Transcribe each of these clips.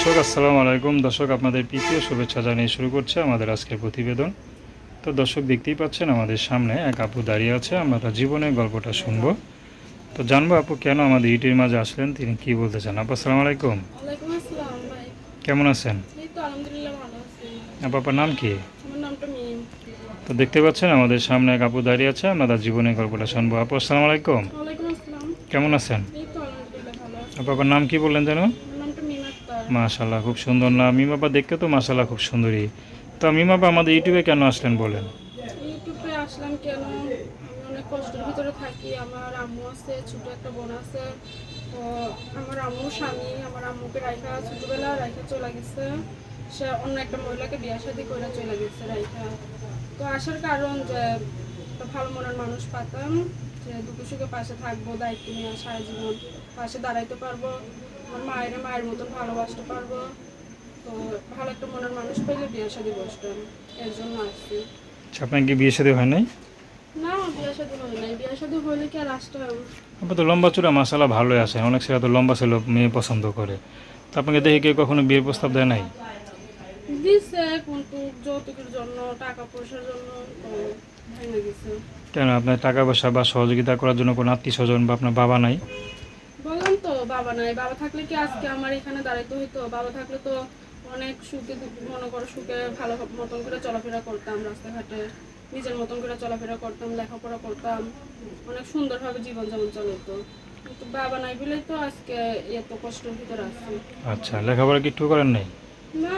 দর্শক আসসালামু আলাইকুম। দর্শক আপনাদের প্রীতীয় শুভেচ্ছা জানিয়ে শুরু করছে আমাদের আজকের প্রতিবেদন। তো দর্শক দেখতেই পাচ্ছেন আমাদের সামনে এক আপু দাঁড়িয়ে আছে, আমরা তার জীবনের গল্পটা শুনবো। তো জানবো আপু কেন আমাদের ইউটিউবের মাঝে আসলেন, তিনি কি বলতে চান। আপু আসসালামু আলাইকুম, ওয়ালাইকুম আসসালাম ভাই। কেমন আছেন? এই তো আলহামদুলিল্লাহ ভালো আছি। আপু আপনার নাম কি? আমার নামটা মিম। তো দেখতে পাচ্ছেন আমাদের সামনে এক আপু দাঁড়িয়ে আছে, আমরা তার জীবনের গল্পটা শুনবো। আপু আসসালামু আলাইকুম, ওয়ালাইকুম আসসালাম। কেমন আছেন? এই তো আলহামদুলিল্লাহ ভালো আছি। আপু আপনার নাম কি বললেন যেন? আমার নামটা মিম আক্তার। মাশাল্লাহ, খুব সুন্দর নাম। মিমাপা দেখতে তো মাশাল্লাহ খুব সুন্দরী। তো মিমাপা আমাদের ইউটিউবে কেন আসলেন বলেন? ইউটিউবে আসলাম কেন, আমি অনেক কষ্টের ভিতরে থাকি। আমার আম্মু আছে, ছোট একটা বোন আছে। তো আমার আম্মুর স্বামী আমার আম্মুকে রাইখা ছোটবেলা রাইখা চলে গেছে। সে অন্য একটা মহিলাকে বিয়ে শাদী করে চলে গেছে রাইখা। তো আসার কারণ যে একটা ভালো মনের মানুষ পাতাম, যে দুঃখ সুখে পাশে থাকবো, দায়িত্ব নিয়ে সারা জীবন পাশে দাঁড়াইতে পারবো, আমার মায়ের মতন ভালোবাসতে পারবো। তো ভালো একটা মনের মানুষ পেলে বিয়ে শাদী বসতাম, এর জন্য আসছি। আচ্ছা, আপনার কি বিয়ে শাদী হয় নাই? না, বিয়ে শাদী হয় নাই। বিয়ে শাদী হলে কি আর আসতাম? আপনার তো লম্বা চূড়া মাসালা ভালোই আসে, অনেক ছেলে তো লম্বা ছেলে মেয়ে পছন্দ করে। তো আপনাকে দেখে কেউ কখনো বিয়ের প্রস্তাব দেয় নাই? দিছে, কিন্তু যৌতুকের জন্য, টাকা পয়সার জন্য তো ভেঙে গেছে। কেন, আপনার টাকা পয়সা বা সহযোগিতা করার জন্য কোনো আত্মীয় স্বজন বা আপনার বাবা নাই? বললাম তো বাবা নাই। বাবা থাকলে কি আজকে আমার এখানে দাঁড়াইতে হইতো? বাবা থাকলে তো অনেক সুখে মনে করো সুখে ভালো মতন করে চলাফেরা করতাম, রাস্তাঘাটে নিজের মতন করে চলাফেরা করতাম, লেখাপড়া করতাম, অনেক সুন্দরভাবে জীবনযাপন চলতো। কিন্তু বাবা নাই বলেই তো আজকে এত কষ্টের ভিতরে আছি। আচ্ছা, লেখাপড়া কি একটু করেন নাই? না,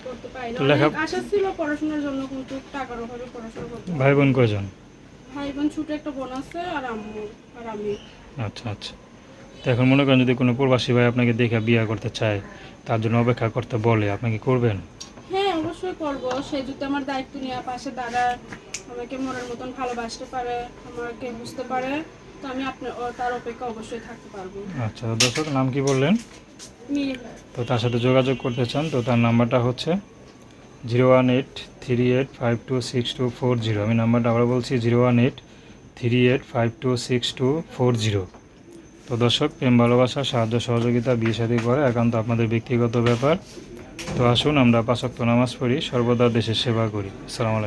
করতে পারি না। তো অনেক আশা ছিল পড়াশোনার জন্য, কিন্তু টাকার অভাবে পড়াশোনা করতে ভাই পারি বোন না। কয়জন? ভাই বোন ছোট একটা বোন আছে, আর আম্মু আর আমি। আচ্ছা আচ্ছা। তো এখন মনে করেন যদি কোনো প্রবাসী ভাই আপনাকে দেখে বিয়ে করতে চায়, তার জন্য অপেক্ষা করতে বলে, আপনি কি করবেন? হ্যাঁ, অবশ্যই করবো। সে যদি আমার দায়িত্ব নিয়ে পাশে দাঁড়ায়, আমাকে মনের মতন ভালোবাসতে পারে, আমাকে বুঝতে পারে, তো আমি তার অপেক্ষা অবশ্যই থাকতে পারবো। আচ্ছা, দর্শক নাম কি বললেন? মিম। তো তার সাথে যোগাযোগ করতে চান তো তার নাম্বারটা হচ্ছে 01838526240। আমি নাম্বারটা আবার বলছি 01838526240। তো দর্শক, প্রেম ভালোবাসা সাহায্য সহযোগিতা বিয়ে শাদী করা একান্ত আপনাদের ব্যক্তিগত ব্যাপার। তো আসুন আমরা 5 ওয়াক্ত নামাজ পড়ি, সর্বদা দেশের সেবা করি। আসসালামু আলাইকুম।